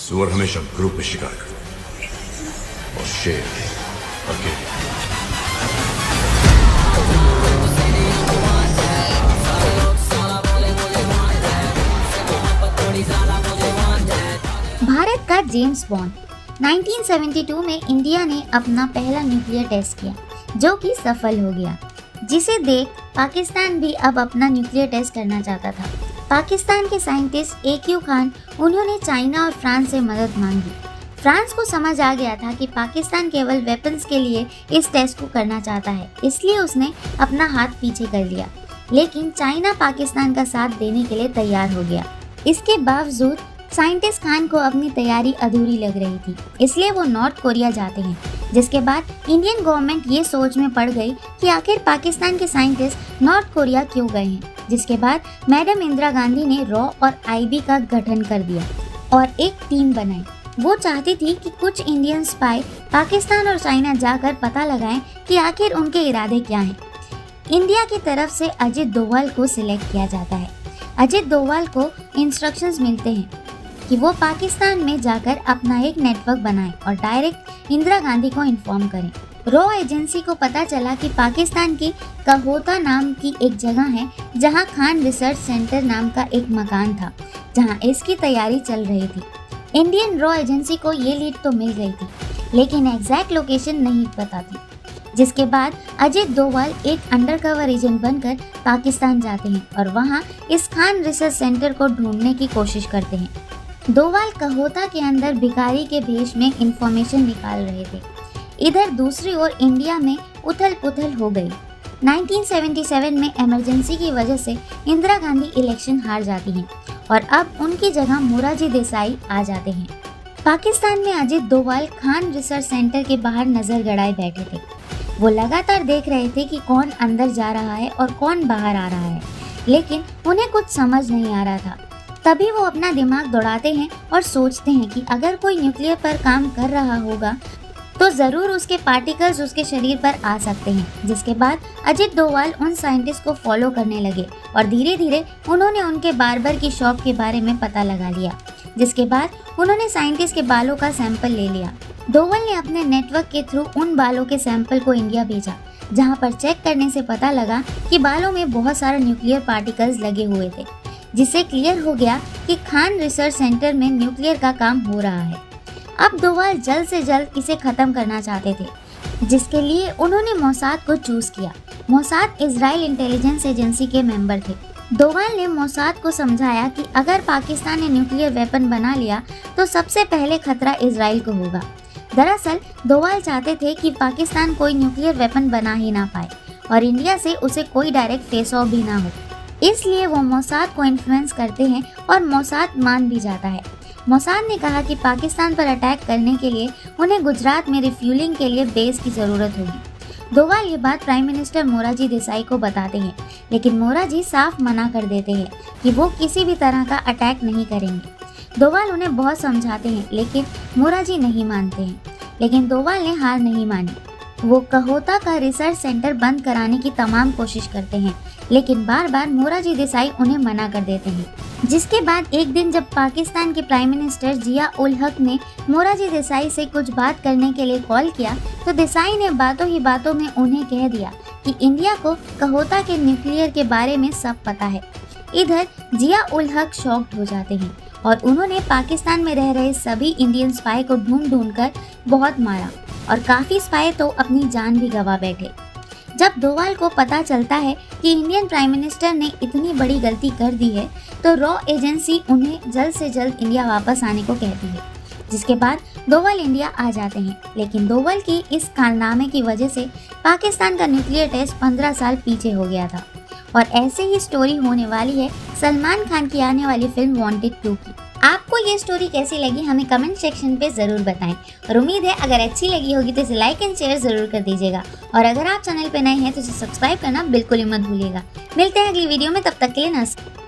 सुअर हमेशा ग्रुप में शिकार करता है और शेर अकेले। भारत का जेम्स बॉन्ड 1972 में इंडिया ने अपना पहला न्यूक्लियर टेस्ट किया जो कि सफल हो गया, जिसे देख पाकिस्तान भी अब अपना न्यूक्लियर टेस्ट करना चाहता था। पाकिस्तान के साइंटिस्ट AQ खान उन्होंने चाइना और फ्रांस से मदद मांगी। फ्रांस को समझ आ गया था कि पाकिस्तान केवल वेपन्स के लिए इस टेस्ट को करना चाहता है, इसलिए उसने अपना हाथ पीछे कर लिया। लेकिन चाइना पाकिस्तान का साथ देने के लिए तैयार हो गया। इसके बावजूद साइंटिस्ट खान को अपनी तैयारी अधूरी लग रही थी, इसलिए वो नॉर्थ कोरिया जाते हैं। जिसके बाद इंडियन गवर्नमेंट ये सोच में पड़ गई कि आखिर पाकिस्तान के साइंटिस्ट नॉर्थ कोरिया क्यों गए हैं। जिसके बाद मैडम इंदिरा गांधी ने रॉ और IB का गठन कर दिया और एक टीम बनाई। वो चाहती थी कि कुछ इंडियन स्पाई पाकिस्तान और चाइना जाकर पता लगाएं कि आखिर उनके इरादे क्या हैं। इंडिया की तरफ से अजित डोभाल को सिलेक्ट किया जाता है। अजित डोभाल को इंस्ट्रक्शंस मिलते हैं कि वो पाकिस्तान में जाकर अपना एक नेटवर्क बनाएं और डायरेक्ट इंदिरा गांधी को इन्फॉर्म करें। रॉ एजेंसी को पता चला कि पाकिस्तान की कहोता नाम की एक जगह है जहां खान रिसर्च सेंटर नाम का एक मकान था, जहां इसकी तैयारी चल रही थी। इंडियन रॉ एजेंसी को ये लीड तो मिल गई थी, लेकिन एग्जैक्ट लोकेशन नहीं पता थी। जिसके बाद अजित डोभाल एक अंडरकवर एजेंट बनकर पाकिस्तान जाते हैं और वहां इस खान रिसर्च सेंटर को ढूंढने की कोशिश करते हैं। डोभाल कहोता के अंदर भिखारी के भेष में इंफॉर्मेशन निकाल रहे थे। इधर दूसरी ओर इंडिया में उथल पुथल हो गई। 1977 में इमरजेंसी की वजह से इंदिरा गांधी इलेक्शन हार जाती हैं और अब उनकी जगह मोरारजी देसाई आ जाते हैं। पाकिस्तान में अजित डोभाल खान रिसर्च सेंटर के बाहर नजर गड़ाए बैठे थे। वो लगातार देख रहे थे कि कौन अंदर जा रहा है और कौन बाहर आ रहा है, लेकिन उन्हें कुछ समझ नहीं आ रहा था। तभी वो अपना दिमाग दौड़ाते हैं और सोचते हैं कि अगर कोई न्यूक्लियर पर काम कर रहा होगा तो ज़रूर उसके पार्टिकल्स उसके शरीर पर आ सकते हैं। जिसके बाद अजित डोभाल उन साइंटिस्ट को फॉलो करने लगे और धीरे धीरे उन्होंने उनके बार्बर की शॉप के बारे में पता लगा लिया। जिसके बाद उन्होंने साइंटिस्ट के बालों का सैंपल ले लिया। डोभाल ने अपने नेटवर्क के थ्रू उन बालों के सैंपल को इंडिया भेजा, जहाँ पर चेक करने से पता लगा कि बालों में बहुत सारे न्यूक्लियर पार्टिकल्स लगे हुए थे, जिससे क्लियर हो गया कि खान रिसर्च सेंटर में न्यूक्लियर का काम हो रहा है। अब डोभाल जल्द से जल्द इसे खत्म करना चाहते थे, जिसके लिए उन्होंने मोसाद को चूज किया। मोसाद इजराइल इंटेलिजेंस एजेंसी के मेंबर थे। डोभाल ने मोसाद को समझाया कि अगर पाकिस्तान ने न्यूक्लियर वेपन बना लिया तो सबसे पहले खतरा इजराइल को होगा। दरअसल डोभाल चाहते थे कि पाकिस्तान कोई न्यूक्लियर वेपन बना ही ना पाए और इंडिया से उसे कोई डायरेक्ट फेस ऑफ भी ना हो, इसलिए वो मोसाद को इन्फ्लुएंस करते हैं और मोसाद मान भी जाता है। मोसाद ने कहा कि पाकिस्तान पर अटैक करने के लिए उन्हें गुजरात में रिफ्यूलिंग के लिए बेस की ज़रूरत होगी। डोभाल ये बात प्राइम मिनिस्टर मोरारजी देसाई को बताते हैं, लेकिन मोरारजी साफ मना कर देते हैं कि वो किसी भी तरह का अटैक नहीं करेंगे। डोभाल उन्हें बहुत समझाते हैं, लेकिन मोरारजी नहीं मानते हैं। लेकिन डोभाल ने हार नहीं मानी। वो कहोता का रिसर्च सेंटर बंद कराने की तमाम कोशिश करते हैं, लेकिन बार बार मोरारजी देसाई उन्हें मना कर देते हैं। जिसके बाद एक दिन जब पाकिस्तान के प्राइम मिनिस्टर जिया उल हक ने मोरारजी देसाई से कुछ बात करने के लिए कॉल किया, तो देसाई ने बातों ही बातों में उन्हें कह दिया कि इंडिया को कहोता के न्यूक्लियर के बारे में सब पता है। इधर जिया उल हक शॉक्ड हो जाते हैं और उन्होंने पाकिस्तान में रह रहे सभी इंडियन स्पाई को ढूंढ कर बहुत मारा और काफ़ी स्पाई तो अपनी जान भी गंवा बैठे। जब डोभाल को पता चलता है कि इंडियन प्राइम मिनिस्टर ने इतनी बड़ी गलती कर दी है, तो रॉ एजेंसी उन्हें जल्द से जल्द इंडिया वापस आने को कहती है। जिसके बाद डोभाल इंडिया आ जाते हैं, लेकिन डोभाल की इस कारनामे की वजह से पाकिस्तान का न्यूक्लियर टेस्ट 15 साल पीछे हो गया था। और ऐसे ही स्टोरी होने वाली है सलमान खान की आने वाली फिल्म वांटेड 2 की। आपको ये स्टोरी कैसी लगी हमें कमेंट सेक्शन पे ज़रूर बताएं और उम्मीद है अगर अच्छी लगी होगी तो इसे लाइक एंड शेयर ज़रूर कर दीजिएगा। और अगर आप चैनल पे नए हैं तो इसे सब्सक्राइब करना बिल्कुल ही मत भूलिएगा। मिलते हैं अगली वीडियो में, तब तक के लिए नमस्कार।